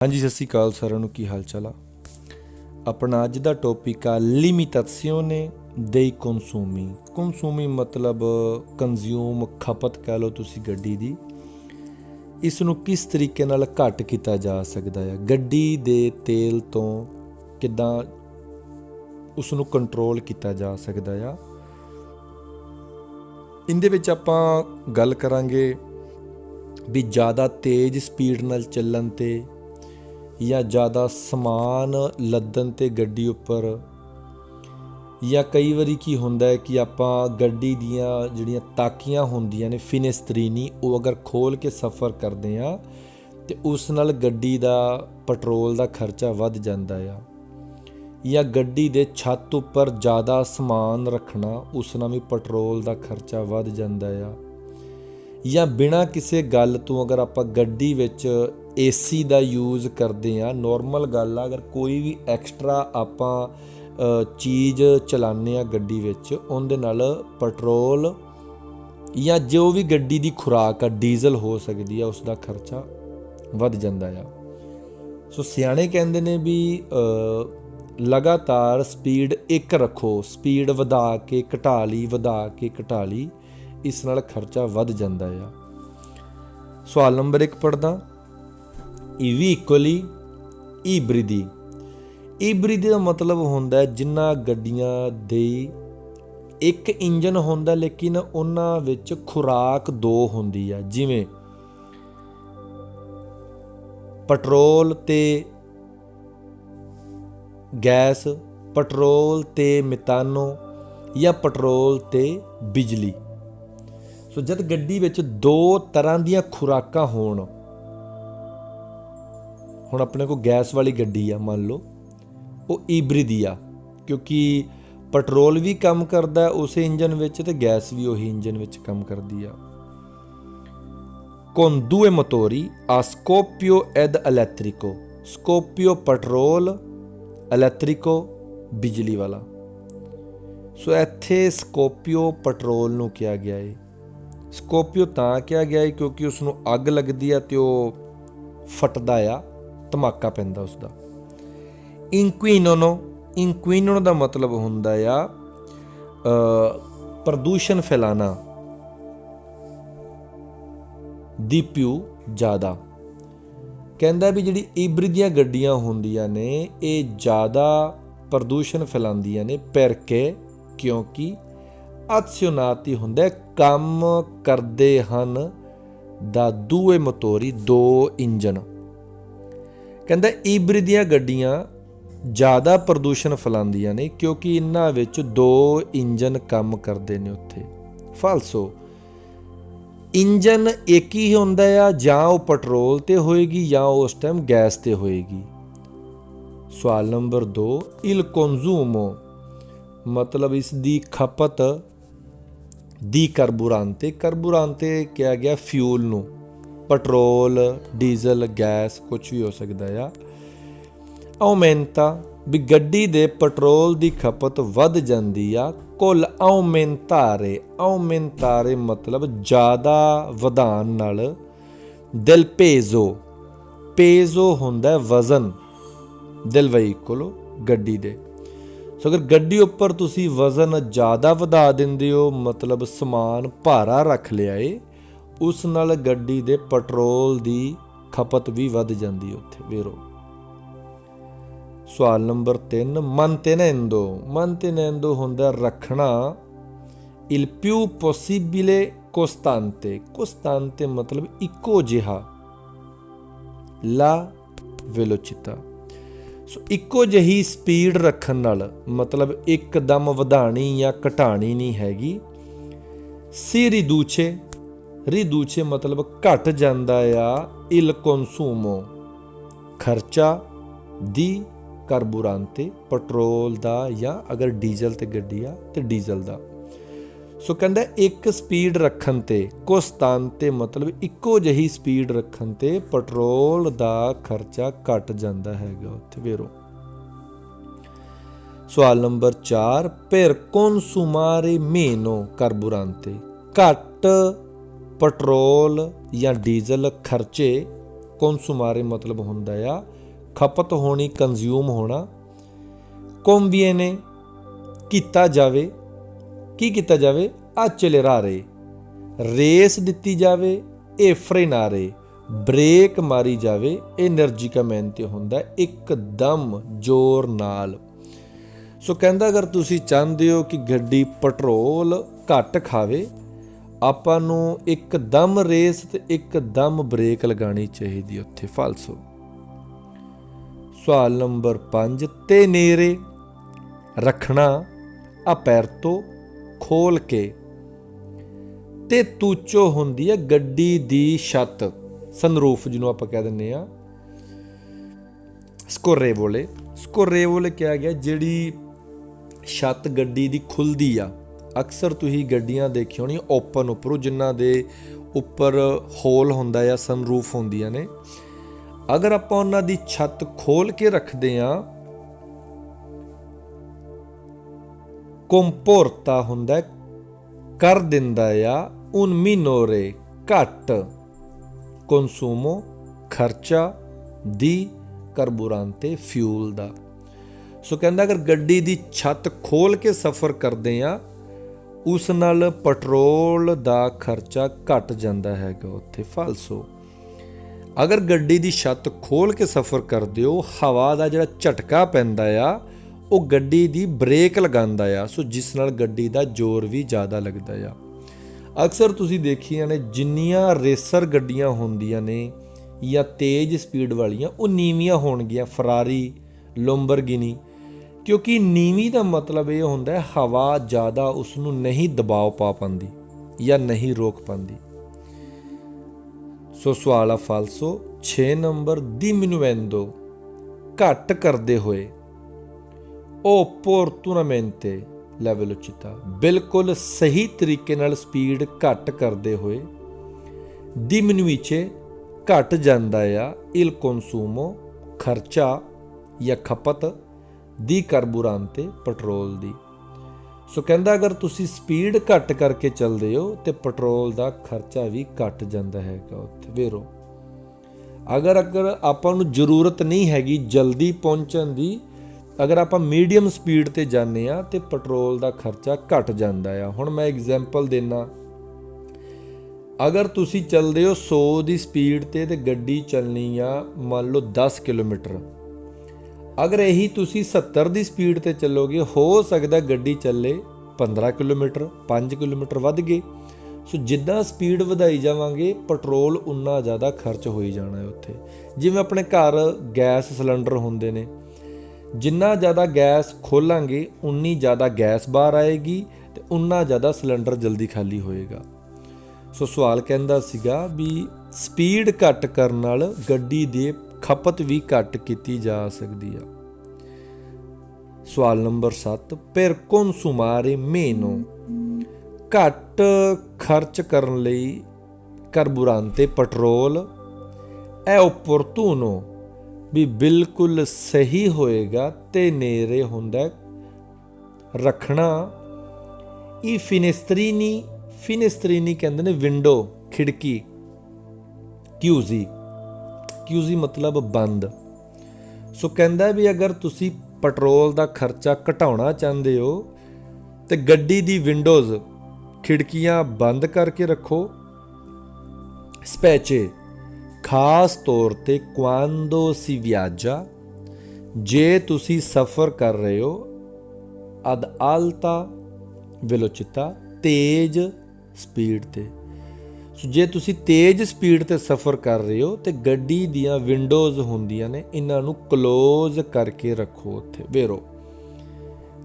ਹਾਂਜੀ ਸਤਿ ਸ਼੍ਰੀ ਅਕਾਲ ਸਾਰਿਆਂ ਨੂੰ। ਕੀ ਹਾਲ ਚਾਲ ਆ? ਆਪਣਾ ਅੱਜ ਦਾ ਟੌਪਿਕ ਆ ਲਿਮੀਟਾzione dei consumi। ਕੰਜ਼ੂਮੀ ਮਤਲਬ ਕੰਜ਼ਿਊਮ, ਖਪਤ ਕਹਿ ਲਓ ਤੁਸੀਂ ਗੱਡੀ ਦੀ। ਇਸ ਨੂੰ ਕਿਸ ਤਰੀਕੇ ਨਾਲ ਘੱਟ ਕੀਤਾ ਜਾ ਸਕਦਾ ਹੈ? ਗੱਡੀ ਦੇ ਤੇਲ ਤੋਂ ਕਿੱਦਾਂ ਉਸ ਨੂੰ ਕੰਟਰੋਲ ਕੀਤਾ ਜਾ ਸਕਦਾ ਆ? ਇਹਦੇ ਵਿੱਚ ਆਪਾਂ ਗੱਲ ਕਰਾਂਗੇ ਵੀ ਜ਼ਿਆਦਾ ਤੇਜ਼ ਸਪੀਡ ਨਾਲ ਚੱਲਣ 'ਤੇ ਜਾਂ ਜ਼ਿਆਦਾ ਸਮਾਨ ਲੱਦਣ 'ਤੇ ਗੱਡੀ ਉੱਪਰ, ਜਾਂ ਕਈ ਵਾਰੀ ਕੀ ਹੁੰਦਾ ਹੈ ਕਿ ਆਪਾਂ ਗੱਡੀ ਦੀਆਂ ਜਿਹੜੀਆਂ ਤਾਕੀਆਂ ਹੁੰਦੀਆਂ ਨੇ ਫਿਨੇਸਤਰੀਨੀ, ਉਹ ਅਗਰ ਖੋਲ੍ਹ ਕੇ ਸਫ਼ਰ ਕਰਦੇ ਹਾਂ ਅਤੇ ਉਸ ਨਾਲ ਗੱਡੀ ਦਾ ਪੈਟਰੋਲ ਦਾ ਖਰਚਾ ਵੱਧ ਜਾਂਦਾ ਆ। ਜਾਂ ਗੱਡੀ ਦੇ ਛੱਤ ਉੱਪਰ ਜ਼ਿਆਦਾ ਸਮਾਨ ਰੱਖਣਾ, ਉਸ ਨਾਲ ਵੀ ਪੈਟਰੋਲ ਦਾ ਖਰਚਾ ਵੱਧ ਜਾਂਦਾ ਆ। ਜਾਂ ਬਿਨਾਂ ਕਿਸੇ ਗੱਲ ਤੋਂ ਅਗਰ ਆਪਾਂ ਗੱਡੀ ਵਿੱਚ AC ਦਾ ਯੂਜ਼ ਕਰਦੇ ਹਾਂ, ਨੋਰਮਲ ਗੱਲ ਆ, ਅਗਰ ਕੋਈ ਵੀ ਐਕਸਟਰਾ ਆਪਾਂ ਚੀਜ਼ ਚਲਾਉਂਦੇ ਹਾਂ ਗੱਡੀ ਵਿੱਚ, ਉਹਦੇ ਨਾਲ ਪੈਟਰੋਲ ਜਾਂ ਜੋ ਵੀ ਗੱਡੀ ਦੀ ਖੁਰਾਕ ਆ, ਡੀਜ਼ਲ ਹੋ ਸਕਦੀ ਆ, ਉਸ ਦਾ ਖਰਚਾ ਵੱਧ ਜਾਂਦਾ ਆ। ਸੋ ਸਿਆਣੇ ਕਹਿੰਦੇ ਨੇ ਵੀ ਲਗਾਤਾਰ ਸਪੀਡ ਇੱਕ ਰੱਖੋ, ਸਪੀਡ ਵਧਾ ਕੇ ਘਟਾ ਲਈ, ਵਧਾ ਕੇ ਘਟਾ ਲਈ, ਇਸ ਨਾਲ ਖਰਚਾ ਵੱਧ ਜਾਂਦਾ ਆ। ਸਵਾਲ ਨੰਬਰ 1 ਪੜ੍ਹਦਾ। ਈ veicoli ibridi। ਇਬਰਿਡੀ ਦਾ ਮਤਲਬ ਹੁੰਦਾ ਜਿਨ੍ਹਾਂ ਗੱਡੀਆਂ ਦੇ ਇੱਕ ਇੰਜਨ ਹੁੰਦਾ ਲੇਕਿਨ ਉਹਨਾਂ ਵਿੱਚ ਖੁਰਾਕ 2 ਹੁੰਦੀ ਆ, ਜਿਵੇਂ ਪੈਟਰੋਲ ਤੇ ਗੈਸ, ਪੈਟਰੋਲ ਤੇ ਮਿਤਾਨੋ, ਜਾਂ ਪੈਟਰੋਲ ਤੇ ਬਿਜਲੀ। ਸੋ ਜਦ ਗੱਡੀ ਵਿੱਚ 2 ਤਰ੍ਹਾਂ ਦੀਆਂ ਖੁਰਾਕਾਂ ਹੋਣ, ਹੁਣ ਆਪਣੇ ਕੋਲ ਗੈਸ ਵਾਲੀ ਗੱਡੀ ਆ ਮੰਨ ਲਓ, ਉਹ ਇਬਰਿਡੀ ਆ, ਕਿਉਂਕਿ ਪੈਟਰੋਲ ਵੀ ਕੰਮ ਕਰਦਾ ਉਸੇ ਇੰਜਨ ਵਿੱਚ ਅਤੇ ਗੈਸ ਵੀ ਉਹੀ ਇੰਜਨ ਵਿੱਚ ਕੰਮ ਕਰਦੀ ਆ। con 2 motori a scoppio ed elettrico। ਸਕੋਪੀਓ ਪੈਟਰੋਲ, ਇਲੈਕਟ੍ਰਿਕੋ ਬਿਜਲੀ ਵਾਲਾ। ਸੋ ਇੱਥੇ ਸਕੋਪੀਓ ਪੈਟਰੋਲ ਨੂੰ ਕਿਹਾ ਗਿਆ ਹੈ। ਸਕੋਪੀਓ ਤਾਂ ਕਿਹਾ ਗਿਆ ਹੈ ਕਿਉਂਕਿ ਉਸ ਨੂੰ ਅੱਗ ਲੱਗਦੀ ਆ ਅਤੇ ਉਹ ਫਟਦਾ ਆ, ਧਮਾਕਾ ਪੈਂਦਾ ਉਸਦਾ। ਇੰਕੁਇਨੋ ਦਾ ਮਤਲਬ ਹੁੰਦਾ ਆ ਪ੍ਰਦੂਸ਼ਣ ਫੈਲਾਣਾ, ਦੀ ਪਿਊ ਜ਼ਿਆਦਾ। ਕਹਿੰਦਾ ਵੀ ਜਿਹੜੀ ਇਬਰਿਡ ਦੀਆਂ ਗੱਡੀਆਂ ਹੁੰਦੀਆਂ ਨੇ ਇਹ ਜ਼ਿਆਦਾ ਪ੍ਰਦੂਸ਼ਣ ਫੈਲਾਉਂਦੀਆਂ ਨੇ, perché ਕਿਉਂਕਿ azionati ਹੁੰਦਾ ਕੰਮ ਕਰਦੇ ਹਨ ਦਾ 2 motori 2 ਇੰਜਨ। ਕਹਿੰਦਾ ਇਬਰਿਡ ਦੀਆਂ ਗੱਡੀਆਂ ਜ਼ਿਆਦਾ ਪ੍ਰਦੂਸ਼ਣ ਫੈਲਾਉਂਦੀਆਂ ਨੇ ਕਿਉਂਕਿ ਇਹਨਾਂ ਵਿੱਚ 2 ਇੰਜਨ ਕੰਮ ਕਰਦੇ ਨੇ ਉੱਥੇ। ਫਾਲਸੋ, ਇੰਜਨ ਇੱਕ ਹੀ ਹੁੰਦਾ ਆ, ਜਾਂ ਉਹ ਪੈਟਰੋਲ 'ਤੇ ਹੋਏਗੀ ਜਾਂ ਉਸ ਟਾਈਮ ਗੈਸ 'ਤੇ ਹੋਏਗੀ। ਸਵਾਲ ਨੰਬਰ 2, ਇਲ ਕੰਜ਼ੂਮੋ ਮਤਲਬ ਇਸ ਦੀ ਖਪਤ, ਦੀ ਕਰਬੂਰਾਂਤੇ। ਕਰਬੂਰਾਂਤੇ ਕਿਹਾ ਗਿਆ ਫਿਊਲ ਨੂੰ, ਪੈਟਰੋਲ, ਡੀਜ਼ਲ, ਗੈਸ, ਕੁਛ ਵੀ ਹੋ ਸਕਦਾ ਆ। ਆਉਮੈਂਟਾ ਵੀ ਗੱਡੀ ਦੇ ਪੈਟਰੋਲ ਦੀ ਖਪਤ ਵੱਧ ਜਾਂਦੀ ਆ। ਕੁੱਲ ਆਉਮੈਂਟਾਰੇ ਮਤਲਬ ਜ਼ਿਆਦਾ ਵਧਾਉਣ ਨਾਲ। ਦਿਲ ਪੇਜ਼ੋ ਹੁੰਦਾ ਵਜ਼ਨ, ਦਿਲ ਵਹੀਕਲ ਗੱਡੀ ਦੇ। ਸੋ ਅਗਰ ਗੱਡੀ ਉੱਪਰ ਤੁਸੀਂ ਵਜ਼ਨ ਜ਼ਿਆਦਾ ਵਧਾ ਦਿੰਦੇ ਹੋ, ਮਤਲਬ ਸਮਾਨ ਭਾਰਾ ਰੱਖ ਲਿਆ ਏ, ਉਸ ਨਾਲ ਗੱਡੀ ਦੇ ਪੈਟਰੋਲ ਦੀ ਖਪਤ ਵੀ ਵੱਧ ਜਾਂਦੀ ਉੱਥੇ ਵੇਰੋ। ਸਵਾਲ ਨੰਬਰ 3, ਮੰਤੇਨੈਂਦੋ ਹੁੰਦਾ ਰੱਖਣਾ। il più possibile costante ਮਤਲਬ ਇੱਕੋ ਜਿਹਾ। ਲਾ velocità ਸੋ ਇੱਕੋ ਜਿਹੀ ਸਪੀਡ ਰੱਖਣ ਨਾਲ, ਮਤਲਬ ਇੱਕਦਮ ਵਧਾਣੀ ਜਾਂ ਘਟਾਣੀ ਨਹੀਂ ਹੈਗੀ। ਸੀ ਰਿਦੂਚੇ ਮਤਲਬ ਘਟ ਜਾਂਦਾ ਆ। ਇਲ ਕੰਸੂਮੋ ਖਰਚਾ, ਦੀ ਕਾਰਬੂਰਾਂਤੇ ਪੈਟਰੋਲ ਦਾ, ਜਾਂ ਅਗਰ ਡੀਜ਼ਲ ਤੇ ਗੱਡੀ ਆ ਤੇ ਡੀਜ਼ਲ ਦਾ। ਸੋ ਕਹਿੰਦਾ ਇੱਕ ਸਪੀਡ ਰੱਖਣ ਤੇ, ਕੋਸਤਾਂਤੇ ਮਤਲਬ ਇੱਕੋ ਜਿਹੀ ਸਪੀਡ ਰੱਖਣ ਤੇ ਪੈਟਰੋਲ ਦਾ ਖਰਚਾ ਘਟ ਜਾਂਦਾ ਹੈਗਾ ਉੱਥੇ ਵੇਰੋ। ਸਵਾਲ number 4, per consumare meno carburante। ਘੱਟ ਪੈਟਰੋਲ ਜਾਂ ਡੀਜ਼ਲ ਖਰਚੇ ਕੌਨਸੂਮਾਰੇ ਮਤਲਬ ਹੁੰਦਾ ਆ ਖਪਤ ਹੋਣੀ, ਕੰਜ਼ਿਊਮ ਹੋਣਾ। ਕੰਵੀਨੇ ਕੀਤਾ ਜਾਵੇ, ਕੀ ਕੀਤਾ ਜਾਵੇ? accelerare, ਰੇਸ ਦਿੱਤੀ ਜਾਵੇ। ਇਹ ਫਰੇਨਾਰੇ, ਬ੍ਰੇਕ ਮਾਰੀ ਜਾਵੇ। એનર્ਜੀਕamente ਹੁੰਦਾ ਇੱਕਦਮ ਜ਼ੋਰ ਨਾਲ। ਸੋ ਕਹਿੰਦਾ ਅਗਰ ਤੁਸੀਂ ਚਾਹੁੰਦੇ ਹੋ ਕਿ ਗੱਡੀ ਪੈਟਰੋਲ ਘੱਟ ਖਾਵੇ, ਆਪਾਂ ਨੂੰ ਇੱਕਦਮ ਰੇਸ ਤੇ ਇੱਕਦਮ ਬ੍ਰੇਕ ਲਗਾਉਣੀ ਚਾਹੀਦੀ ਉੱਥੇ। ਫਾਲਸੋ। ਸਵਾਲ ਨੰਬਰ 5, tenere, ਰੱਖਣਾ। ਅਪੈਰਤੋ, ਖੋਲ ਕੇ। ਤੇ ਤੂਚੋ ਹੁੰਦੀ ਹੈ ਗੱਡੀ ਦੀ ਛੱਤ, ਸਨਰੂਫ ਜਿਹਨੂੰ ਆਪਾਂ ਕਹਿ ਦਿੰਦੇ ਆ। ਸਕੋਰੇਵੋਲੇ, ਸਕੋਰੇਵੋਲੇ ਕਿਹਾ ਗਿਆ ਜਿਹੜੀ ਛੱਤ ਗੱਡੀ ਦੀ ਖੁੱਲਦੀ ਆ। ਅਕਸਰ ਤੁਸੀਂ ਗੱਡੀਆਂ ਦੇਖੀ ਹੋਣੀ ਓਪਨ ਉੱਪਰੋਂ, ਜਿਨ੍ਹਾਂ ਦੇ ਉੱਪਰ ਹੋਲ ਹੁੰਦਾ ਆ, ਸਨਰੂਫ ਹੁੰਦੀਆਂ ਨੇ। ਅਗਰ ਆਪਾਂ ਉਹਨਾਂ ਦੀ ਛੱਤ ਖੋਲ ਕੇ ਰੱਖਦੇ ਆ, ਕੰਪੋਰਤਾ ਹੁੰਦਾ ਕਰ ਦਿੰਦਾ ਆ un minore, ਘੱਟ ਕੰਸੂਮੋ, ਖਰਚਾ ਦੀ ਕਾਰਬੂਰਾਂਤੇ, ਫਿਊਲ ਦਾ। ਸੋ ਕਹਿੰਦਾ ਅਗਰ ਗੱਡੀ ਦੀ ਛੱਤ ਖੋਲ ਕੇ ਸਫ਼ਰ ਕਰਦੇ ਆ, ਉਸ ਨਾਲ ਪੈਟਰੋਲ ਦਾ ਖਰਚਾ ਘਟ ਜਾਂਦਾ ਹੈਗਾ ਉੱਥੇ। ਫਾਲਸੋ। ਅਗਰ ਗੱਡੀ ਦੀ ਛੱਤ ਖੋਲ ਕੇ ਸਫ਼ਰ ਕਰਦੇ ਹੋ, ਹਵਾ ਦਾ ਜਿਹੜਾ ਝਟਕਾ ਪੈਂਦਾ ਆ ਉਹ ਗੱਡੀ ਦੀ ਬ੍ਰੇਕ ਲਗਾਉਂਦਾ ਆ। ਸੋ ਜਿਸ ਨਾਲ ਗੱਡੀ ਦਾ ਜ਼ੋਰ ਵੀ ਜ਼ਿਆਦਾ ਲੱਗਦਾ ਆ। ਅਕਸਰ ਤੁਸੀਂ ਦੇਖੀਆਂ ਨੇ ਜਿੰਨੀਆਂ ਰੇਸਰ ਗੱਡੀਆਂ ਹੁੰਦੀਆਂ ਨੇ ਜਾਂ ਤੇਜ਼ ਸਪੀਡ ਵਾਲੀਆਂ, ਉਹ ਨੀਵੀਆਂ ਹੋਣਗੀਆਂ। ਫਰਾਰੀ, ਲੈਂਬੋਰਗਿਨੀ, ਕਿਉਂਕਿ ਨੀਵੀਂ ਦਾ ਮਤਲਬ ਇਹ ਹੁੰਦਾ ਹੈ ਹਵਾ ਜ਼ਿਆਦਾ ਉਸ ਨੂੰ ਨਹੀਂ ਦਬਾਅ ਪਾ ਪਾਉਂਦੀ ਜਾਂ ਨਹੀਂ ਰੋਕ ਪਾਉਂਦੀ। ਸੋ ਸਵਾਲ ਆ ਫਾਲਸੋ। 6 ਨੰਬਰ, diminuendo, ਘੱਟ ਕਰਦੇ ਹੋਏ। opportunamente la velocità, ਬਿਲਕੁਲ ਸਹੀ ਤਰੀਕੇ ਨਾਲ ਸਪੀਡ ਘੱਟ ਕਰਦੇ ਹੋਏ। diminuisce, ਘਟ ਜਾਂਦਾ ਆ। il consumo, ਖਰਚਾ ਜਾਂ ਖਪਤ। ਦੀ ਕਾਰਬੂਰਾਂਤੇ, ਪੈਟਰੋਲ ਦੀ। ਸੋ ਕਹਿੰਦਾ ਅਗਰ ਤੁਸੀਂ ਸਪੀਡ ਘੱਟ ਕਰਕੇ ਚੱਲਦੇ ਹੋ ਤੇ ਪੈਟਰੋਲ ਦਾ ਖਰਚਾ ਵੀ ਘਟ ਜਾਂਦਾ ਹੈਗਾ ਉੱਥੇ। ਵੇਰੋ ਅਗਰ ਆਪਾਂ ਨੂੰ ਜ਼ਰੂਰਤ ਨਹੀਂ ਹੈਗੀ ਜਲਦੀ ਪਹੁੰਚਣ ਦੀ, ਅਗਰ ਆਪਾਂ ਮੀਡੀਅਮ ਸਪੀਡ 'ਤੇ ਜਾਂਦੇ ਹਾਂ ਤੇ ਪੈਟਰੋਲ ਦਾ ਖਰਚਾ ਘਟ ਜਾਂਦਾ ਆ। ਹੁਣ ਮੈਂ ਐਗਜ਼ਾਮਪਲ ਦਿੰਦਾ, ਅਗਰ ਤੁਸੀਂ ਚੱਲਦੇ ਹੋ 100 ਦੀ ਸਪੀਡ 'ਤੇ ਗੱਡੀ ਚੱਲਣੀ ਆ ਮੰਨ ਲਓ 10 ਕਿਲੋਮੀਟਰ। ਅਗਰ ਇਹੀ ਤੁਸੀਂ 70 ਦੀ ਸਪੀਡ 'ਤੇ ਚੱਲੋਗੇ, ਹੋ ਸਕਦਾ ਗੱਡੀ ਚੱਲੇ 15 ਕਿਲੋਮੀਟਰ, 5 ਕਿਲੋਮੀਟਰ ਵੱਧ ਗਏ। ਸੋ ਜਿੱਦਾਂ ਸਪੀਡ ਵਧਾਈ ਜਾਵਾਂਗੇ ਪੈਟਰੋਲ ਉਨਾ ਜ਼ਿਆਦਾ ਖਰਚ ਹੋਈ ਜਾਣਾ ਹੈ ਉੱਥੇ। ਜਿਵੇਂ ਆਪਣੇ ਘਰ ਗੈਸ ਸਿਲੰਡਰ ਹੁੰਦੇ ਨੇ, ਜਿੰਨਾ ਜ਼ਿਆਦਾ ਗੈਸ ਖੋਲਾਂਗੇ ਉਨੀ ਜ਼ਿਆਦਾ ਗੈਸ ਬਾਹਰ ਆਏਗੀ ਤੇ ਉਨਾ ਜ਼ਿਆਦਾ ਸਿਲੰਡਰ ਜਲਦੀ ਖਾਲੀ ਹੋਏਗਾ। ਸੋ ਸਵਾਲ ਕਹਿੰਦਾ ਸੀਗਾ ਵੀ ਸਪੀਡ ਘੱਟ ਕਰਨ ਨਾਲ ਗੱਡੀ ਦੇ ਖਪਤ ਵੀ ਘੱਟ ਕੀਤੀ ਜਾ ਸਕਦੀ ਆ। ਸਵਾਲ ਨੰਬਰ 7, per consumare meno, ਘੱਟ ਖਰਚ ਕਰਨ ਲਈ ਕਾਰਬੂਰਾਂਤੇ, ਪੈਟਰੋਲ। è opportuno, ਵੀ ਬਿਲਕੁਲ ਸਹੀ ਹੋਏਗਾ। ਤੇ ਨੇਰੇ ਹੁੰਦਾ ਰੱਖਣਾ। ਇਹ ਫਿਨਿਸਟਰੀਨੀ, ਫਿਨਿਸਟਰੀਨੀ ਕਹਿੰਦੇ ਨੇ ਵਿੰਡੋ, ਖਿੜਕੀ। ਕਿਊਜ਼ੀ ਮਤਲਬ ਬੰਦ। ਸੋ ਕਹਿੰਦਾ ਵੀ ਅਗਰ ਤੁਸੀਂ ਪੈਟਰੋਲ ਦਾ ਖਰਚਾ ਘਟਾਉਣਾ ਚਾਹੁੰਦੇ ਹੋ ਤੇ ਗੱਡੀ ਦੀ ਵਿੰਡੋਜ਼, ਖਿੜਕੀਆਂ ਬੰਦ ਕਰਕੇ ਰੱਖੋ। ਸਪੈਚੇ, ਖਾਸ ਤੌਰ ਤੇ quando si viaggia, ਜੇ ਤੁਸੀਂ ਸਫ਼ਰ ਕਰ ਰਹੇ ਹੋ ad alta velocità, ਤੇਜ਼ ਸਪੀਡ ਤੇ। ਸੋ ਜੇ ਤੁਸੀਂ ਤੇਜ਼ ਸਪੀਡ ਤੇ ਸਫ਼ਰ ਕਰ ਰਹੇ ਹੋ ਤੇ ਗੱਡੀ ਦੀਆਂ ਵਿੰਡੋਜ਼ ਹੁੰਦੀਆਂ ਨੇ, ਇਹਨਾਂ ਨੂੰ ਕਲੋਜ਼ ਕਰਕੇ ਰੱਖੋ ਉੱਥੇ। ਵੇਰੋ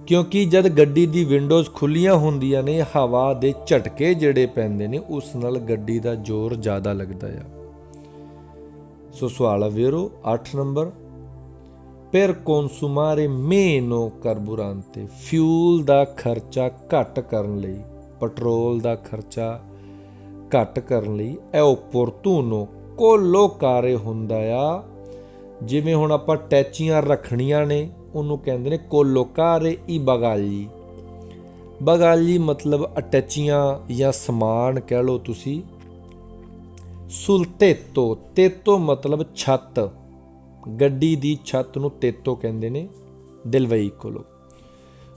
ਕਿਉਂਕਿ ਜਦ ਗੱਡੀ ਦੀ ਵਿੰਡੋਜ਼ ਖੁੱਲੀਆਂ ਹੁੰਦੀਆਂ ਨੇ, ਹਵਾ ਦੇ ਝਟਕੇ ਜਿਹੜੇ ਪੈਂਦੇ ਨੇ ਉਸ ਨਾਲ ਗੱਡੀ ਦਾ ਜ਼ੋਰ ਜ਼ਿਆਦਾ ਲੱਗਦਾ ਆ। ਸੋ ਸਵਾਲ ਆ ਵੇਰੋ 8 ਨੰਬਰ, per consumare meno carburante, fuel ਦਾ ਖਰਚਾ ਘੱਟ ਕਰਨ ਲਈ, ਪੈਟਰੋਲ ਦਾ ਖਰਚਾ ਘੱਟ ਕਰਨ ਲਈ। è opportuno collocare ਹੁੰਦਾ ਆ। ਜਿਵੇਂ ਹੁਣ ਆਪਾਂ ਟੈਚੀਆਂ ਰੱਖਣੀਆਂ ਨੇ, ਉਹਨੂੰ ਕਹਿੰਦੇ ਨੇ collocare i bagagli। ਬਗਾਲੀ ਮਤਲਬ ਅਟੈਚੀਆਂ ਜਾਂ ਸਮਾਨ ਕਹਿ ਲਓ ਤੁਸੀਂ। sul tetto, tetto मतलब छत, ਗੱਡੀ ਦੀ ਛੱਤ ਨੂੰ ਤੇਤੋ ਕਹਿੰਦੇ ਨੇ, del veicolo।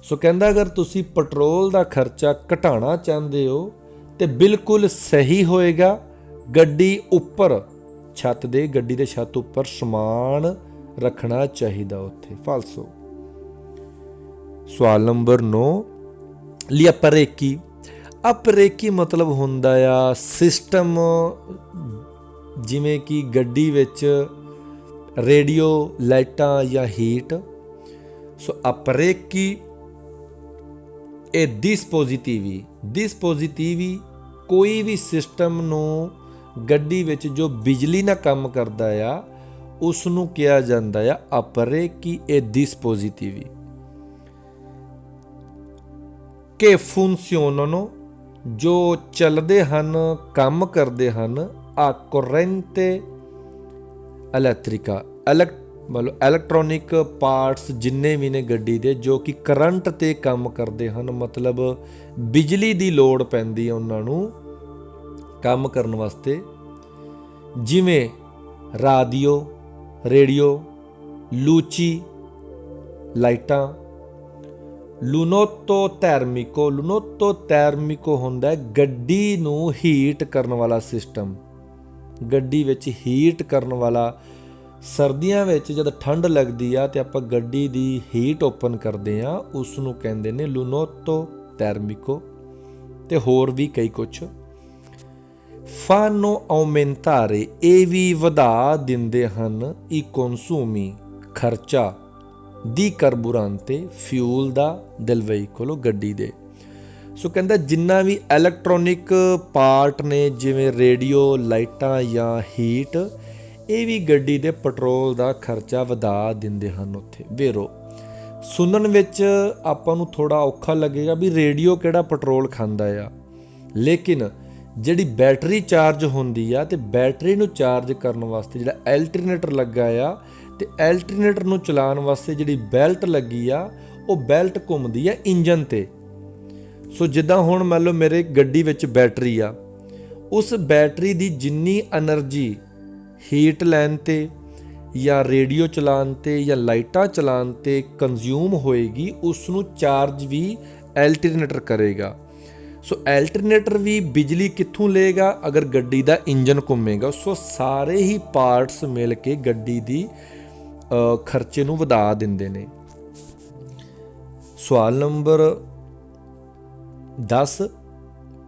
ਸੋ ਕਹਿੰਦਾ ਅਗਰ ਤੁਸੀਂ ਪੈਟਰੋਲ ਦਾ ਖਰਚਾ ਘਟਾਉਣਾ ਚਾਹੁੰਦੇ ਹੋ ਤੇ ਬਿਲਕੁਲ ਸਹੀ ਹੋਏਗਾ ਗੱਡੀ ਉੱਪਰ, ਛੱਤ ਦੇ, ਗੱਡੀ ਦੇ ਛੱਤ ਉੱਪਰ ਸਮਾਨ ਰੱਖਣਾ ਚਾਹੀਦਾ ਉੱਥੇ। ਫਾਲਸੋ। ਸਵਾਲ ਨੰਬਰ 9, ਲਿਆ ਪਰੇਕੀ। ਅਪਰੇਕੀ ਮਤਲਬ ਹੁੰਦਾ ਆ ਸਿਸਟਮ, ਜਿਵੇਂ ਕਿ ਗੱਡੀ ਵਿੱਚ ਰੇਡੀਓ, ਲਾਈਟਾਂ ਜਾਂ ਹੀਟ। ਸੋ ਅਪਰੇਕੀ ਇਹ ਡਿਸਪੋਜ਼ਿਟਿਵੀ, ਡਿਸਪੋਜ਼ਿਟਿਵੀ ਕੋਈ ਵੀ ਸਿਸਟਮ ਨੂੰ ਗੱਡੀ ਵਿੱਚ ਜੋ ਬਿਜਲੀ ਨਾਲ ਕੰਮ ਕਰਦਾ ਆ ਉਸ ਨੂੰ ਕਿਹਾ ਜਾਂਦਾ ਆ ਅਪਰੇਕੀ e dispositivi che funzionano, ਜੋ ਚੱਲਦੇ ਹਨ, ਕੰਮ ਕਰਦੇ ਹਨ ਆ corrente elettrica, ਮਤਲਬ ਇਲੈਕਟ੍ਰੋਨਿਕ ਪਾਰਟਸ ਜਿੰਨੇ ਵੀ ਨੇ ਗੱਡੀ ਦੇ ਜੋ ਕਿ ਕਰੰਟ 'ਤੇ ਕੰਮ ਕਰਦੇ ਹਨ, ਮਤਲਬ ਬਿਜਲੀ ਦੀ ਲੋੜ ਪੈਂਦੀ ਹੈ ਉਹਨਾਂ ਨੂੰ ਕੰਮ ਕਰਨ ਵਾਸਤੇ, ਜਿਵੇਂ ਰੇਡੀਓ, ਲੂਚੀ ਲਾਈਟਾਂ। ਲੂਨੋਤੋ ਥੈਰਮਿਕੋ ਹੁੰਦਾ ਗੱਡੀ ਨੂੰ ਹੀਟ ਕਰਨ ਵਾਲਾ ਸਿਸਟਮ, ਗੱਡੀ ਵਿੱਚ ਹੀਟ ਕਰਨ ਵਾਲਾ। ਸਰਦੀਆਂ ਵਿੱਚ ਜਦ ਠੰਡ ਲੱਗਦੀ ਆ ਤੇ ਆਪਾਂ ਗੱਡੀ ਦੀ ਹੀਟ ਓਪਨ ਕਰਦੇ ਆ, ਉਸ ਨੂੰ ਕਹਿੰਦੇ ਨੇ ਲੂਨੋਤੋ ਥੈਰਮਿਕੋ। ਤੇ ਹੋਰ ਵੀ ਕਈ ਕੁਛ। ਫਾਨੋ ਆਉਮੈਂਟਾਰੇ, ਇਹ ਵੀ ਵਧਾ ਦਿੰਦੇ ਹਨ ਈ ਕੌਨਸੂਮੀ, ਖਰਚਾ ਦੀ ਕਰਬੂਰਾਂਤੇ, ਫਿਊਲ ਦਾ, ਦਿਲ ਵਹੀਕਲੋ, ਗੱਡੀ ਦੇ। ਸੋ ਕਹਿੰਦਾ ਜਿੰਨਾ ਵੀ ਇਲੈਕਟ੍ਰੋਨਿਕ ਪਾਰਟ ਨੇ ਜਿਵੇਂ ਰੇਡੀਓ, ਲਾਈਟਾਂ ਜਾਂ ਹੀਟ, ਇਹ ਵੀ ਗੱਡੀ ਦੇ ਪੈਟਰੋਲ ਦਾ ਖਰਚਾ ਵਧਾ ਦਿੰਦੇ ਹਨ ਉੱਥੇ। ਵੇਰੋ ਸੁਣਨ ਵਿੱਚ ਆਪਾਂ ਨੂੰ ਥੋੜ੍ਹਾ ਔਖਾ ਲੱਗੇਗਾ ਵੀ ਰੇਡੀਓ ਕਿਹੜਾ ਪੈਟਰੋਲ ਖਾਂਦਾ ਆ, ਲੇਕਿਨ ਜਿਹੜੀ ਬੈਟਰੀ ਚਾਰਜ ਹੁੰਦੀ ਆ ਤੇ ਬੈਟਰੀ ਨੂੰ ਚਾਰਜ ਕਰਨ ਵਾਸਤੇ ਜਿਹੜਾ ਐਲਟਰਨੇਟਰ ਲੱਗਾ ਆ ਤੇ ਐਲਟਰਨੇਟਰ ਨੂੰ ਚਲਾਉਣ ਵਾਸਤੇ ਜਿਹੜੀ ਬੈਲਟ ਲੱਗੀ ਆ, ਉਹ ਬੈਲਟ ਘੁੰਮਦੀ ਆ ਇੰਜਨ ਤੇ। ਸੋ ਜਿੱਦਾਂ ਹੁਣ ਮੰਨ ਲਓ ਮੇਰੇ ਗੱਡੀ ਵਿੱਚ ਬੈਟਰੀ ਆ, ਉਸ ਬੈਟਰੀ ਦੀ ਜਿੰਨੀ ਐਨਰਜੀ ਹੀਟ ਲੈਣ 'ਤੇ ਜਾਂ ਰੇਡੀਓ ਚਲਾਉਣ 'ਤੇ ਜਾਂ ਲਾਈਟਾਂ ਚਲਾਉਣ 'ਤੇ ਕੰਜ਼ਿਊਮ ਹੋਏਗੀ, ਉਸ ਨੂੰ ਚਾਰਜ ਵੀ ਐਲਟਰਨੇਟਰ ਕਰੇਗਾ। ਸੋ ਐਲਟਰਨੇਟਰ ਵੀ ਬਿਜਲੀ ਕਿੱਥੋਂ ਲਏਗਾ? ਅਗਰ ਗੱਡੀ ਦਾ ਇੰਜਨ ਘੁੰਮੇਗਾ। ਸੋ ਸਾਰੇ ਹੀ ਪਾਰਟਸ ਮਿਲ ਕੇ ਗੱਡੀ ਦੀ ਖਰਚੇ ਨੂੰ ਵਧਾ ਦਿੰਦੇ ਨੇ। ਸਵਾਲ ਨੰਬਰ 10,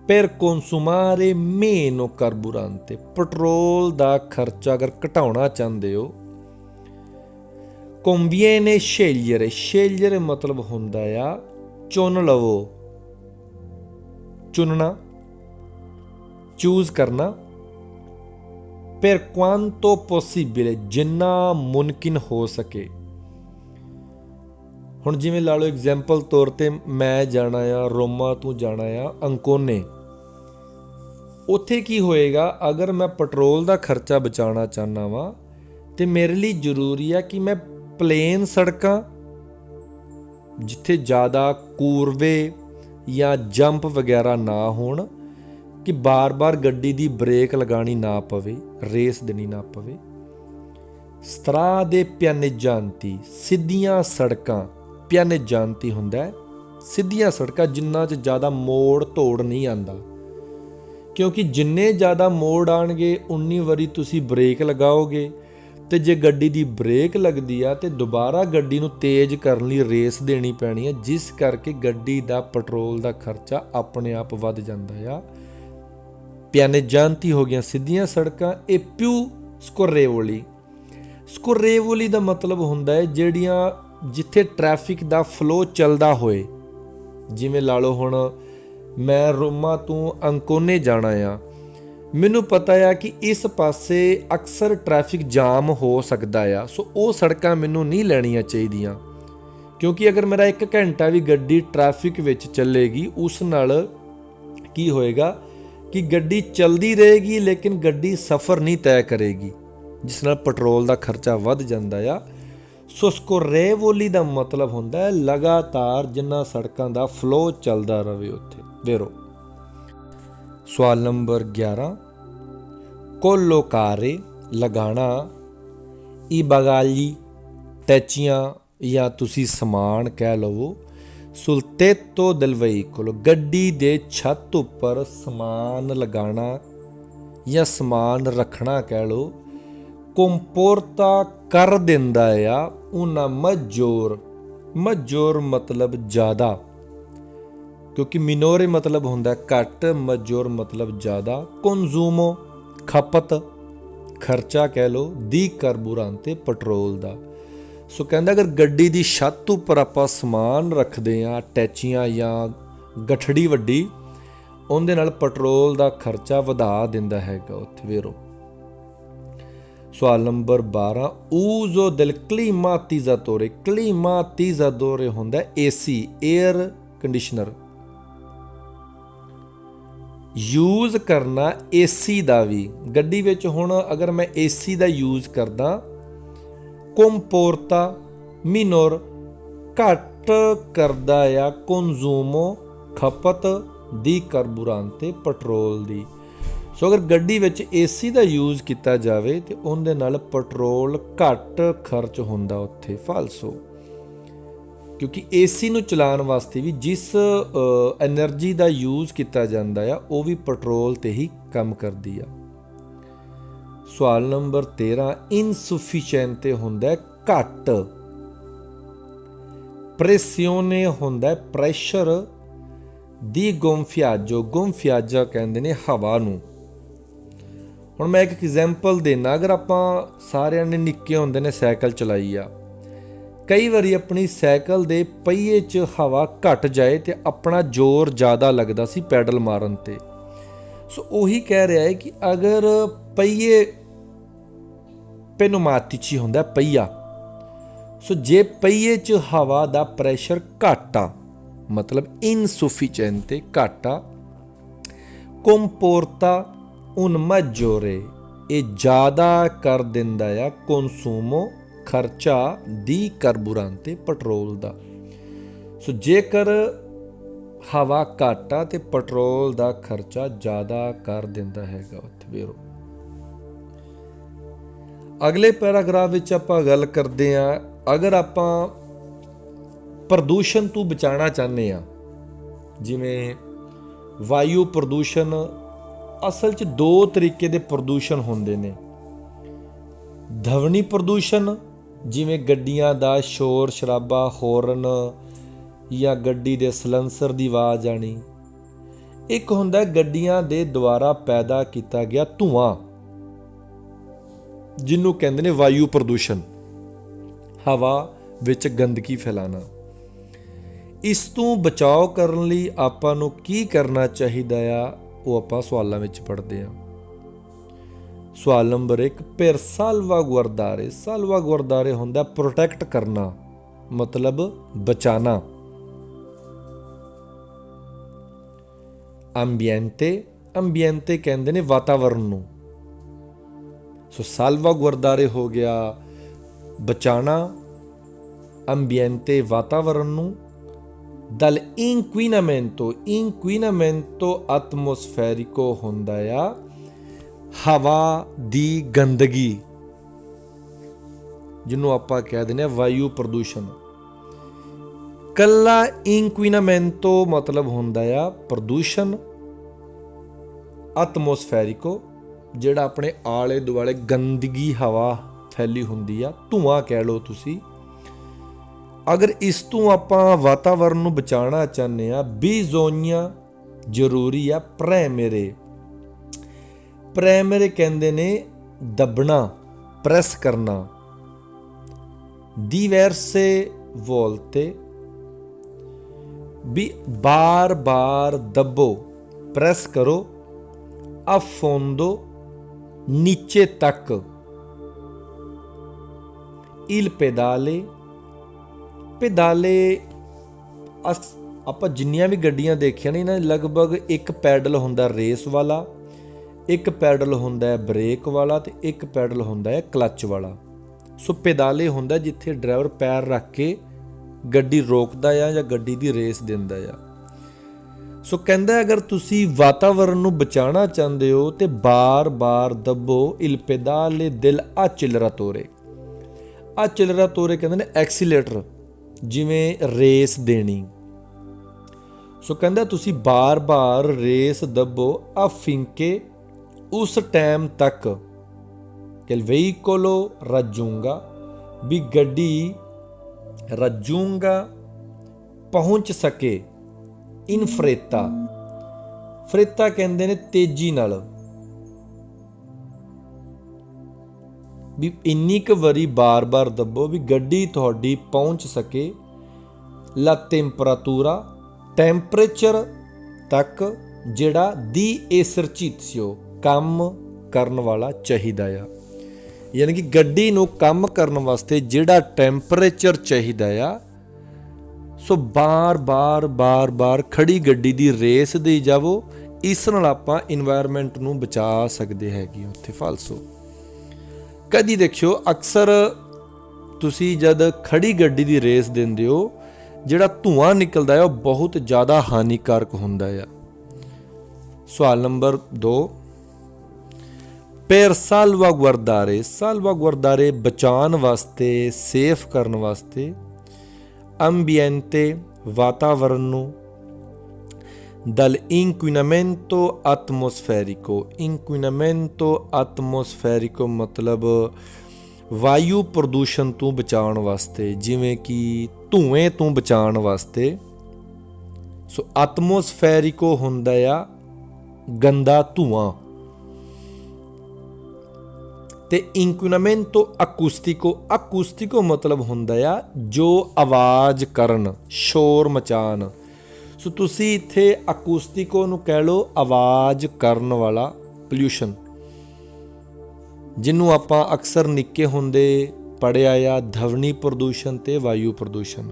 per consumare meno carburante, petrol ਦਾ ਖਰਚਾ ਅਗਰ ਘਟਾਉਣਾ ਚਾਹੁੰਦੇ ਹੋ, conviene scegliere ਮਤਲਬ ਹੁੰਦਾ ਆ ਚੁਣ ਲਵੋ, ਚੁਣਨਾ, ਚੂਜ਼ ਕਰਨਾ। per quanto possibile, ਜਿੰਨਾ ਮੁਮਕਿਨ ਹੋ ਸਕੇ। ਹੁਣ ਜਿਵੇਂ ਲਾ ਲਓ ਐਗਜ਼ਾਮਪਲ ਤੌਰ 'ਤੇ ਮੈਂ ਜਾਣਾ ਆ ਰੋਮਾ ਤੋਂ ਜਾਣਾ ਆ ਅੰਕੋਨੇ, ਉੱਥੇ ਕੀ ਹੋਏਗਾ ਅਗਰ ਮੈਂ ਪੈਟਰੋਲ ਦਾ ਖਰਚਾ ਬਚਾਉਣਾ ਚਾਹੁੰਦਾ ਵਾਂ ਤੇ ਮੇਰੇ ਲਈ ਜ਼ਰੂਰੀ ਆ ਕਿ ਮੈਂ ਪਲੇਨ ਸੜਕਾਂ ਜਿੱਥੇ ਜ਼ਿਆਦਾ ਕੂਰਵੇ ਜਾਂ ਜੰਪ ਵਗੈਰਾ ਨਾ ਹੋਣ, ਕਿ ਬਾਰ-ਬਾਰ ਗੱਡੀ ਦੀ ਬ੍ਰੇਕ ਲਗਾਉਣੀ ਨਾ ਪਵੇ, ਰੇਸ ਦੇਣੀ ਨਾ ਪਵੇ। ਸਟਰਾਦੇ ਪਿਆਨੇਜਾਂਤੀ, ਸਿੱਧੀਆਂ ਸੜਕਾਂ, ਪਿਆਨੇਜਾਂਤੀ ਹੁੰਦਾ ਸਿੱਧੀਆਂ ਸੜਕਾਂ ਜਿਨ੍ਹਾਂ 'ਚ ਜ਼ਿਆਦਾ ਮੋੜ ਤੋੜ ਨਹੀਂ ਆਉਂਦਾ, ਕਿਉਂਕਿ ਜਿੰਨੇ ਜ਼ਿਆਦਾ ਮੋੜ ਆਉਣਗੇ ਉਨੀ ਵਾਰੀ ਤੁਸੀਂ ਬ੍ਰੇਕ ਲਗਾਓਗੇ ਤੇ ਜੇ ਗੱਡੀ ਦੀ ਬ੍ਰੇਕ ਲੱਗਦੀ ਆ ਤੇ ਦੁਬਾਰਾ ਗੱਡੀ ਨੂੰ ਤੇਜ਼ ਕਰਨ ਲਈ ਰੇਸ ਦੇਣੀ ਪੈਣੀ ਹੈ, ਜਿਸ ਕਰਕੇ ਗੱਡੀ ਦਾ ਪੈਟਰੋਲ ਦਾ ਖਰਚਾ ਆਪਣੇ ਆਪ ਵੱਧ ਜਾਂਦਾ ਆ। ਪਿਆਨੇਜਾਂਤੀ ਹੋ ਗਈਆਂ ਸਿੱਧੀਆਂ ਸੜਕਾਂ। ਇਹ ਪਿਊ ਸਕੋਰੇਵੋਲੀ ਦਾ ਮਤਲਬ ਹੁੰਦਾ ਹੈ ਜਿਹੜੀਆਂ ਜਿੱਥੇ ਟ੍ਰੈਫਿਕ ਦਾ ਫਲੋ ਚੱਲਦਾ ਹੋਏ, ਜਿਵੇਂ ਲਾ ਲਓ ਹੁਣ ਮੈਂ ਰੋਮਾ ਤੋਂ ਅੰਕੋਨੇ ਜਾਣਾ ਆ, ਮੈਨੂੰ ਪਤਾ ਆ ਕਿ ਇਸ ਪਾਸੇ ਅਕਸਰ ਟ੍ਰੈਫਿਕ ਜਾਮ ਹੋ ਸਕਦਾ ਆ, ਸੋ ਉਹ ਸੜਕਾਂ ਮੈਨੂੰ ਨਹੀਂ ਲੈਣੀਆਂ ਚਾਹੀਦੀਆਂ, ਕਿਉਂਕਿ ਅਗਰ ਮੇਰਾ 1 ਘੰਟਾ ਵੀ ਗੱਡੀ ਟ੍ਰੈਫਿਕ ਵਿੱਚ ਚੱਲੇਗੀ ਉਸ ਨਾਲ ਕੀ ਹੋਏਗਾ ਕਿ ਗੱਡੀ ਚੱਲਦੀ ਰਹੇਗੀ ਲੇਕਿਨ ਗੱਡੀ ਸਫ਼ਰ ਨਹੀਂ ਤੈਅ ਕਰੇਗੀ, ਜਿਸ ਨਾਲ ਪੈਟਰੋਲ ਦਾ ਖਰਚਾ ਵੱਧ ਜਾਂਦਾ ਆ। ਸੋ ਸਕੋਰੇਵੋਲੀ ਦਾ ਮਤਲਬ ਹੁੰਦਾ ਹੈ ਲਗਾਤਾਰ ਜਿੰਨਾ ਸੜਕਾਂ ਦਾ ਫਲੋ ਚੱਲਦਾ ਰਹੇ ਉੱਥੇ। ਵੇਰੋ ਸਵਾਲ ਨੰਬਰ 11, कोल्लोकारे लगाना, ई बगाली टैचियां या तुसी समान कह लवो, सुल्तेतो del veicolo गड्डी दे छत उपर समान लगाना या समान रखना कह लो, comporta कर दिंदा आ una maggior, maggior मतलब ज़्यादा, क्योंकि मिनोरे मतलब होंदा घट, मजोर मतलब ज़्यादा, कंजूमो खपत, खर्चा कह लो, दी करबूरांते पेट्रोल दा। सो कहंदा अगर गड्डी दी छत उपर आपां समान रखदे आ, टैचियां या गठड़ी वड्डी, उहदे नाल पेट्रोल दा खर्चा वधा दिंदा हैगा उत्थे वेरो। सवाल नंबर 12, ऊजो दिल क्लीमातिज़ातोरे, क्लीमातिज़ातोरे होंदा AC एयर कंडीशनर, यूज़ करना AC ਦਾ ਵੀ ਗੱਡੀ ਵਿੱਚ। ਹੁਣ ਅਗਰ ਮੈਂ AC ਦਾ ਯੂਜ਼ ਕਰਦਾ, ਕੰਪੋਰਤਾ ਮਿਨੋਰ ਘੱਟ ਕਰਦਾ ਆ, ਕੰਜ਼ੂਮੋ ਖਪਤ ਦੀ ਕਰਬੂਰਾਂਤੇ ਪੈਟਰੋਲ ਦੀ। ਸੋ ਅਗਰ ਗੱਡੀ ਵਿੱਚ AC ਦਾ ਯੂਜ਼ ਕੀਤਾ ਜਾਵੇ ਤੇ ਉਹਦੇ ਨਾਲ ਪੈਟਰੋਲ ਘੱਟ ਖਰਚ ਹੁੰਦਾ ਉੱਥੇ, ਫਾਲਸੋ। क्योंकि AC ਨੂੰ ਚਲਾਉਣ ਵਾਸਤੇ ਵੀ ਜਿਸ એનર્ਜੀ ਦਾ ਯੂਜ਼ ਕੀਤਾ ਜਾਂਦਾ ਆ ਉਹ ਵੀ ਪੈਟਰੋਲ ਤੇ ਹੀ ਕੰਮ ਕਰਦੀ ਆ। ਸਵਾਲ ਨੰਬਰ 13, ਇਨਸੂਫੀਸ਼ੀਐਂਟੇ ਹੁੰਦਾ ਘੱਟ, ਪ੍ਰੈਸਿਓਨੇ ਹੁੰਦਾ ਪ੍ਰੈਸ਼ਰ, ਦੀ ਗੋਂਫਿਆਜੋ, ਗੋਂਫਿਆਜਾ ਕਹਿੰਦੇ ਨੇ ਹਵਾ ਨੂੰ। ਹੁਣ ਮੈਂ ਇੱਕ ਐਗਜ਼ਾਮਪਲ ਦੇਣਾ, ਅਗਰ ਆਪਾਂ ਸਾਰਿਆਂ ਨੇ ਨਿੱਕੇ ਹੁੰਦੇ ਨੇ ਸਾਈਕਲ ਚਲਾਈ ਆ, ਕਈ ਵਾਰੀ ਆਪਣੀ ਸਾਈਕਲ ਦੇ ਪਹੀਏ 'ਚ ਹਵਾ ਘਟ ਜਾਏ ਤੇ ਆਪਣਾ ਜ਼ੋਰ ਜ਼ਿਆਦਾ ਲੱਗਦਾ ਸੀ ਪੈਡਲ ਮਾਰਨ 'ਤੇ। ਸੋ ਉਹੀ ਕਹਿ ਰਿਹਾ ਹੈ ਕਿ ਅਗਰ ਪਹੀਏ ਪੈਨੋਮਾਟਿਕ ਹੀ ਹੁੰਦਾ ਪਹੀਆ, ਸੋ ਜੇ ਪਹੀਏ 'ਚ ਹਵਾ ਦਾ ਪ੍ਰੈਸ਼ਰ ਘੱਟ ਆ, ਮਤਲਬ ਇਨਸੂਫੀਸ਼ੀਐਂਟੇ ਘੱਟ ਆ, ਕੰਪੋਰਤਾ un maggiore, ਇਹ ਜ਼ਿਆਦਾ ਕਰ ਦਿੰਦਾ ਆ ਕੰਸੂਮੋ ਖਰਚਾ ਦੀ ਕਰਬੂਰਾਂਤੇ ਪੈਟਰੋਲ ਦਾ। ਸੋ ਜੇਕਰ ਹਵਾ ਘੱਟ ਆ ਤੇ ਪੈਟਰੋਲ ਦਾ ਖਰਚਾ ਜ਼ਿਆਦਾ ਕਰ ਦਿੰਦਾ ਹੈਗਾ ਉੱਥੇ ਵੇਰੋ। ਅਗਲੇ ਪੈਰਾਗ੍ਰਾਫ ਵਿੱਚ ਆਪਾਂ ਗੱਲ ਕਰਦੇ ਹਾਂ, ਅਗਰ ਆਪਾਂ ਪ੍ਰਦੂਸ਼ਣ ਤੋਂ ਬਚਾਉਣਾ ਚਾਹੁੰਦੇ ਹਾਂ, ਜਿਵੇਂ ਵਾਯੂ ਪ੍ਰਦੂਸ਼ਣ, ਅਸਲ 'ਚ ਦੋ ਤਰੀਕੇ ਦੇ ਪ੍ਰਦੂਸ਼ਣ ਹੁੰਦੇ ਨੇ। ਧਵਨੀ ਪ੍ਰਦੂਸ਼ਣ, ਜਿਵੇਂ ਗੱਡੀਆਂ ਦਾ ਸ਼ੋਰ ਸ਼ਰਾਬਾ, ਹੌਰਨ ਜਾਂ ਗੱਡੀ ਦੇ ਸਲੈਂਸਰ ਦੀ ਆਵਾਜ਼ ਆਣੀ। ਇੱਕ ਹੁੰਦਾ ਗੱਡੀਆਂ ਦੇ ਦੁਆਰਾ ਪੈਦਾ ਕੀਤਾ ਗਿਆ ਧੂਆਂ, ਜਿਹਨੂੰ ਕਹਿੰਦੇ ਨੇ ਵਾਯੂ ਪ੍ਰਦੂਸ਼ਣ, ਹਵਾ ਵਿੱਚ ਗੰਦਗੀ ਫੈਲਾਣਾ। ਇਸ ਤੋਂ ਬਚਾਓ ਕਰਨ ਲਈ ਆਪਾਂ ਨੂੰ ਕੀ ਕਰਨਾ ਚਾਹੀਦਾ ਆ, ਉਹ ਆਪਾਂ ਸਵਾਲਾਂ ਵਿੱਚ ਪੜ੍ਹਦੇ ਹਾਂ। ਸਵਾਲ ਨੰਬਰ 1, per salvaguardare, salvaguardare ਹੁੰਦਾ ਪ੍ਰੋਟੈਕਟ ਕਰਨਾ, ਮਤਲਬ ਬਚਾਣਾ। ambiente, ambiente ਕਹਿੰਦੇ ਨੇ ਵਾਤਾਵਰਨ ਨੂੰ। ਸੋ salvaguardare ਹੋ ਗਿਆ ਬਚਾਣਾ, ambiente ਵਾਤਾਵਰਨ ਨੂੰ। dal inquinamento, inquinamento atmosferico ਹੁੰਦਾ ਆ ਹਵਾ ਦੀ ਗੰਦਗੀ, ਜਿਹਨੂੰ ਆਪਾਂ ਕਹਿ ਦਿੰਦੇ ਹਾਂ ਵਾਯੂ ਪ੍ਰਦੂਸ਼ਣ। ਕੱਲਾ ਇਨਕੁਇਨਾਮੈਂਟੋ ਮਤਲਬ ਹੁੰਦਾ ਆ ਪ੍ਰਦੂਸ਼ਣ, ਐਟਮੋਸਫੈਰਿਕੋ ਜਿਹੜਾ ਆਪਣੇ ਆਲੇ ਦੁਆਲੇ ਗੰਦਗੀ ਹਵਾ ਫੈਲੀ ਹੁੰਦੀ ਆ, ਧੂਆਂ ਕਹਿ ਲਓ ਤੁਸੀਂ। ਅਗਰ ਇਸ ਤੋਂ ਆਪਾਂ ਵਾਤਾਵਰਨ ਨੂੰ ਬਚਾਉਣਾ ਚਾਹੁੰਦੇ ਆ, ਬਿਜ਼ੋਨੀਆ ਜ਼ਰੂਰੀ ਆ, ਪ੍ਰਾਇਮਰੀ, ਪ੍ਰਾਇਮਰੀ ਕਹਿੰਦੇ ਨੇ ਦੱਬਣਾ, ਪ੍ਰੈਸ ਕਰਨਾ। diverse volte ਵੀ ਬਾਰ ਬਾਰ ਦੱਬੋ, ਪ੍ਰੈਸ ਕਰੋ। a fondo ਨੀਚੇ ਤੱਕ। il pedale, pedale ਆਪਾਂ ਜਿੰਨੀਆਂ ਵੀ ਗੱਡੀਆਂ ਦੇਖੀਆਂ ਨੇ ਨਾ, ਲਗਭਗ ਇੱਕ ਪੈਡਲ ਹੁੰਦਾ ਰੇਸ ਵਾਲਾ, ਇੱਕ ਪੈਡਲ ਹੁੰਦਾ ਹੈ ਬ੍ਰੇਕ ਵਾਲਾ, ਤੇ ਇੱਕ ਪੈਡਲ ਹੁੰਦਾ ਹੈ ਕਲੱਚ ਵਾਲਾ। ਸੋ ਪੈਦਾਲੇ ਹੁੰਦਾ ਜਿੱਥੇ ਡਰਾਈਵਰ ਪੈਰ ਰੱਖ ਕੇ ਗੱਡੀ ਰੋਕਦਾ ਆ ਜਾਂ ਗੱਡੀ ਦੀ ਰੇਸ ਦਿੰਦਾ ਆ। ਸੋ ਕਹਿੰਦਾ ਅਗਰ ਤੁਸੀਂ ਵਾਤਾਵਰਣ ਨੂੰ ਬਚਾਉਣਾ ਚਾਹੁੰਦੇ ਹੋ ਤੇ ਬਾਰ-ਬਾਰ ਦੱਬੋ ਇਲ ਪੈਦਾਲੇ ਦਿਲ aceleratore। aceleratore ਕਹਿੰਦੇ ਨੇ ਐਕਸੀਲੇਟਰ, ਜਿਵੇਂ ਰੇਸ ਦੇਣੀ। ਸੋ ਕਹਿੰਦਾ ਤੁਸੀਂ ਬਾਰ-ਬਾਰ ਰੇਸ ਦੱਬੋ affinché ਉਸ ਟਾਈਮ ਤੱਕ ਕਿ il veicolo raggiunga, ਵੀ ਗੱਡੀ raggiunga ਪਹੁੰਚ ਸਕੇ ਇਨ ਫਰੇਤਾ। ਫਰੇਤਾ ਕਹਿੰਦੇ ਨੇ ਤੇਜ਼ੀ ਨਾਲ, ਵੀ ਇੰਨੀ ਕੁ ਵਾਰੀ ਬਾਰ-ਬਾਰ ਦੱਬੋ ਵੀ ਗੱਡੀ ਤੁਹਾਡੀ ਪਹੁੰਚ ਸਕੇ ਲਾ ਟੈਂਪਰਾਤੂਰਾ, ਟੈਂਪਰੇਚਰ ਤੱਕ ਜਿਹੜਾ ਦੀ esercizio ਕੰਮ ਕਰਨ ਵਾਲਾ ਚਾਹੀਦਾ ਆ। ਯਾਨੀ ਕਿ ਗੱਡੀ ਨੂੰ ਕੰਮ ਕਰਨ ਵਾਸਤੇ ਜਿਹੜਾ ਟੈਂਪਰੇਚਰ ਚਾਹੀਦਾ ਆ, ਸੋ ਬਾਰ-ਬਾਰ ਖੜੀ ਗੱਡੀ ਦੀ ਰੇਸ ਦੇਈ ਜਾਵੋ। ਇਸ ਨਾਲ ਆਪਾਂ ਇਨਵਾਇਰਮੈਂਟ ਨੂੰ ਬਚਾ ਸਕਦੇ ਹੈਗੇ ਉੱਥੇ। ਫਾਲਸੋ ਕਦੀ ਦੇਖਿਓ, ਅਕਸਰ ਤੁਸੀਂ ਜਦ ਖੜੀ ਗੱਡੀ ਦੀ ਰੇਸ ਦਿੰਦੇ ਹੋ, ਜਿਹੜਾ ਧੂਆਂ ਨਿਕਲਦਾ ਹੈ ਉਹ ਬਹੁਤ ਜ਼ਿਆਦਾ ਹਾਨੀਕਾਰਕ ਹੁੰਦਾ ਆ। ਸਵਾਲ ਨੰਬਰ 2, per salvaguardare ਬਚਾਉਣ ਵਾਸਤੇ, ਸੇਫ ਕਰਨ ਵਾਸਤੇ, ambiente ਵਾਤਾਵਰਨ ਨੂੰ, dal inquinamento atmosferico। inquinamento atmosferico ਮਤਲਬ ਵਾਯੂ ਪ੍ਰਦੂਸ਼ਣ ਤੋਂ ਬਚਾਉਣ ਵਾਸਤੇ, ਜਿਵੇਂ ਕਿ ਧੂਏ ਤੋਂ ਬਚਾਉਣ ਵਾਸਤੇ। ਸੋ atmosferico ਹੁੰਦਾ ਆ ਗੰਦਾ ਧੂਆਂ, ਤੇ inquinamento acoustico, acoustico ਮਤਲਬ ਹੁੰਦਾ ਆ ਜੋ ਆਵਾਜ਼ ਕਰਨ, ਸ਼ੋਰ ਮਚਾਉਣ। ਸੋ ਤੁਸੀਂ ਇੱਥੇ acoustico ਨੂੰ ਕਹਿ ਲਓ ਆਵਾਜ਼ ਕਰਨ ਵਾਲਾ ਪੋਲਿਊਸ਼ਨ, ਜਿਹਨੂੰ ਆਪਾਂ ਅਕਸਰ ਨਿੱਕੇ ਹੁੰਦੇ ਪੜ੍ਹਿਆ ਆ ਧਵਨੀ ਪ੍ਰਦੂਸ਼ਣ ਤੇ ਵਾਯੂ ਪ੍ਰਦੂਸ਼ਣ।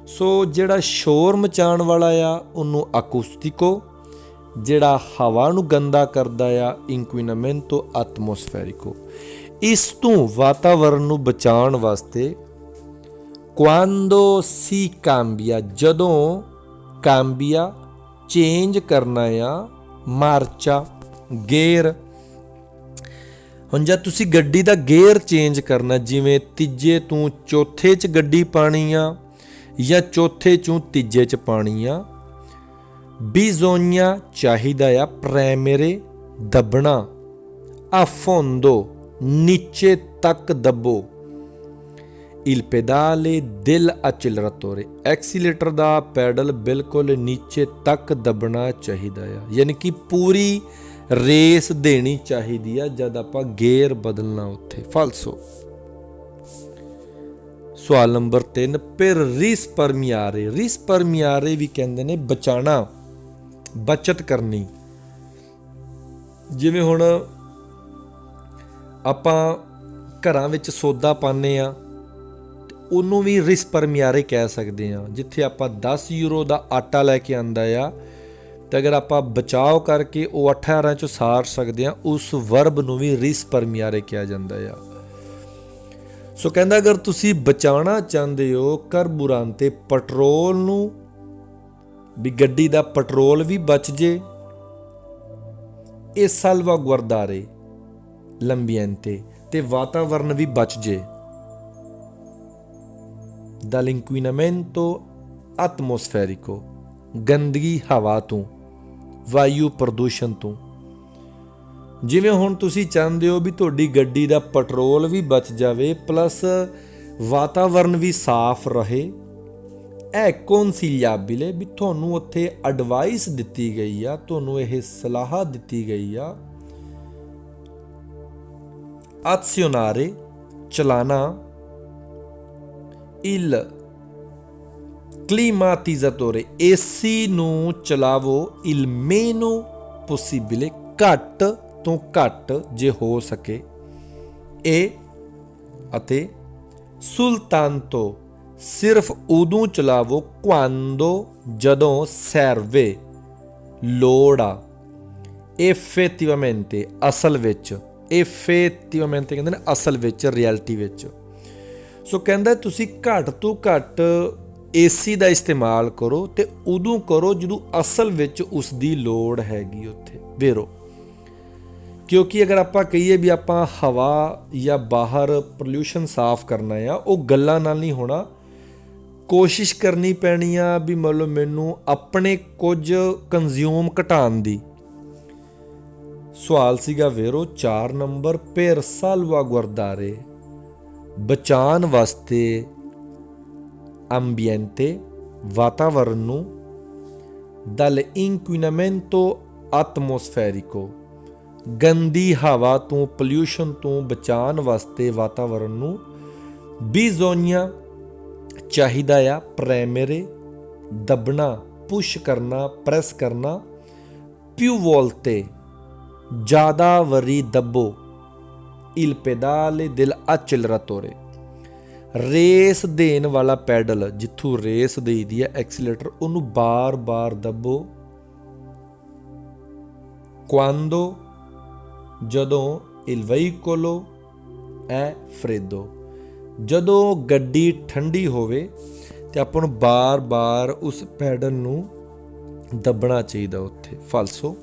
ਸੋ ਜਿਹੜਾ ਸ਼ੋਰ ਮਚਾਉਣ ਵਾਲਾ ਆ ਉਹਨੂੰ acoustico, ਜਿਹੜਾ ਹਵਾ ਨੂੰ ਗੰਦਾ ਕਰਦਾ ਆ inquinamento atmosferico। ਇਸ ਤੋਂ ਵਾਤਾਵਰਨ ਨੂੰ ਬਚਾਉਣ ਵਾਸਤੇ quando si cambia, ਜਦੋਂ ਕਾਂਬੀਆ ਚੇਂਜ ਕਰਨਾ ਆ, ਮਾਰਚਾ ਗੇਅਰ। ਹੁਣ ਜਦ ਤੁਸੀਂ ਗੱਡੀ ਦਾ ਗੇਅਰ ਚੇਂਜ ਕਰਨਾ, ਜਿਵੇਂ ਤੀਜੇ ਤੋਂ ਚੌਥੇ 'ਚ ਗੱਡੀ ਪਾਣੀ ਆ ਜਾਂ ਚੌਥੇ 'ਚੋਂ ਤੀਜੇ 'ਚ ਪਾਣੀ ਆ, bisogna ਚਾਹੀਦਾ ਆ premere ਦੱਬਣਾ, a fondo ਨੀਚੇ ਤੱਕ ਦੱਬੋ, il pedale del acceleratore accelerator ਦਾ ਪੈਡਲ ਬਿਲਕੁਲ ਨੀਚੇ ਤੱਕ ਦੱਬਣਾ ਚਾਹੀਦਾ ਆ। ਯਾਨੀ ਕਿ ਪੂਰੀ ਰੇਸ ਦੇਣੀ ਚਾਹੀਦੀ ਆ ਜਦ ਆਪਾਂ ਗੇਅਰ ਬਦਲਣਾ ਉੱਥੇ। ਫਾਲਸੋ ਸਵਾਲ ਨੰਬਰ 3, ਫਿਰ risparmiare। risparmiare ਵੀ ਕਹਿੰਦੇ ਨੇ ਬਚਾਣਾ, ਬਚਤ ਕਰਨੀ। ਜਿਵੇਂ ਹੁਣ ਆਪਾਂ ਘਰਾਂ ਵਿੱਚ ਸੌਦਾ ਪਾਉਂਦੇ ਆ, ਉਹਨੂੰ ਵੀ risparmiare ਕਹਿ ਸਕਦੇ ਆ। ਜਿੱਥੇ ਆਪਾਂ 10 ਯੂਰੋ ਦਾ ਆਟਾ ਲੈ ਕੇ ਆਂਦਾ ਆ, ਤੇ ਅਗਰ ਆਪਾਂ ਬਚਾਓ ਕਰਕੇ ਉਹ 18 'ਚੋਂ ਸਾਰ ਸਕਦੇ ਆ, ਉਸ ਵਰਬ ਨੂੰ ਵੀ risparmiare ਕਿਹਾ ਜਾਂਦਾ ਆ। ਸੋ ਕਹਿੰਦਾ ਅਗਰ ਤੁਸੀਂ ਬਚਾਉਣਾ ਚਾਹੁੰਦੇ ਹੋ ਕਾਰਬੂਰਾਂਤੇ, ਪੈਟਰੋਲ ਨੂੰ, ਵੀ ਗੱਡੀ ਦਾ ਪੈਟਰੋਲ ਵੀ ਬਚ ਜੇ, ਇਹ salvaguardare l'ambiente, ਤੇ ਵਾਤਾਵਰਨ ਵੀ ਬਚ ਜੇ dall'inquinamento atmosferico, ਗੰਦਗੀ ਹਵਾ ਤੋਂ, ਵਾਯੂ ਪ੍ਰਦੂਸ਼ਣ ਤੋਂ। ਜਿਵੇਂ ਹੁਣ ਤੁਸੀਂ ਚਾਹੁੰਦੇ ਹੋ ਵੀ ਤੁਹਾਡੀ ਗੱਡੀ ਦਾ ਪੈਟਰੋਲ ਵੀ ਬਚ ਜਾਵੇ ਪਲੱਸ ਵਾਤਾਵਰਨ ਵੀ ਸਾਫ਼ ਰਹੇ, ਇਹ consigliabile, ਵੀ ਤੁਹਾਨੂੰ ਉੱਥੇ ਐਡਵਾਈਸ ਦਿੱਤੀ ਗਈ ਆ, ਤੁਹਾਨੂੰ ਇਹ ਸਲਾਹ ਦਿੱਤੀ ਗਈ ਆ, azionare ਚਲਾਣਾ, il climatizzatore AC ਨੂੰ ਚਲਾਵੋ, il meno possibile ਘੱਟ ਤੋਂ ਘੱਟ ਜੇ ਹੋ ਸਕੇ, ਇਹ ਅਤੇ soltanto ਸਿਰਫ ਉਦੋਂ ਚਲਾਵੋ quando ਜਦੋਂ serve ਲੋੜ ਆ, effettivamente ਅਸਲ ਵਿੱਚ, effettivamente ਕਹਿੰਦੇ ਨੇ ਅਸਲ ਵਿੱਚ, ਰਿਐਲਿਟੀ ਵਿੱਚ। ਸੋ ਕਹਿੰਦਾ ਤੁਸੀਂ ਘੱਟ ਤੋਂ ਘੱਟ ਏਸੀ ਦਾ ਇਸਤੇਮਾਲ ਕਰੋ ਤੇ ਉਦੋਂ ਕਰੋ ਜਦੋਂ ਅਸਲ ਵਿੱਚ ਉਸ ਦੀ ਲੋੜ ਹੈਗੀ ਉੱਥੇ। ਵੇਰੋ, ਕਿਉਂਕਿ ਅਗਰ ਆਪਾਂ ਕਹੀਏ ਵੀ ਆਪਾਂ ਹਵਾ ਜਾਂ ਬਾਹਰ ਪੋਲਿਊਸ਼ਨ ਸਾਫ਼ ਕਰਨਾ ਆ, ਉਹ ਗੱਲਾਂ ਨਾਲ ਨਹੀਂ ਹੋਣਾ। ਕੋਸ਼ਿਸ਼ ਕਰਨੀ ਪੈਣੀ ਆ ਵੀ ਮਤਲਬ ਮੈਨੂੰ ਆਪਣੇ ਕੁਝ ਕੰਜ਼ਿਊਮ ਘਟਾਉਣ ਦੀ। ਸਵਾਲ ਸੀਗਾ ਵੇਰੋ 4 ਨੰਬਰ, per salvaguardare, ਬਚਾਉਣ ਵਾਸਤੇ ambiente, ਵਾਤਾਵਰਨ ਨੂੰ, dal inquinamento atmosferico, ਗੰਦੀ ਹਵਾ ਤੋਂ, ਪੋਲਿਊਸ਼ਨ ਤੋਂ ਬਚਾਉਣ ਵਾਸਤੇ ਵਾਤਾਵਰਨ ਨੂੰ, bisogna, ਚਾਹੀਦਾ ਆ, premere, ਦੱਬਣਾ, ਪੁਸ਼ ਕਰਨਾ, ਪ੍ਰੈਸ ਕਰਨਾ, più volte, ਜ਼ਿਆਦਾ ਵਾਰੀ ਦੱਬੋ, il pedale dell'acceleratore, ਰੇਸ ਦੇਣ ਵਾਲਾ ਪੈਡਲ, ਜਿੱਥੋਂ ਰੇਸ ਦੇਈਦੀ ਹੈ ਐਕਸੀਲੇਟਰ, ਉਹਨੂੰ ਬਾਰ-ਬਾਰ ਦੱਬੋ। quando, ਜਦੋਂ, il veicolo è freddo, ਜਦੋਂ ਗੱਡੀ ਠੰਡੀ ਹੋਵੇ ਤੇ ਆਪਾਂ ਨੂੰ ਬਾਰ-ਬਾਰ ਉਸ ਪੈਡਲ ਨੂੰ ਦੱਬਣਾ ਚਾਹੀਦਾ ਉੱਥੇ। ਫਾਲਸੋ।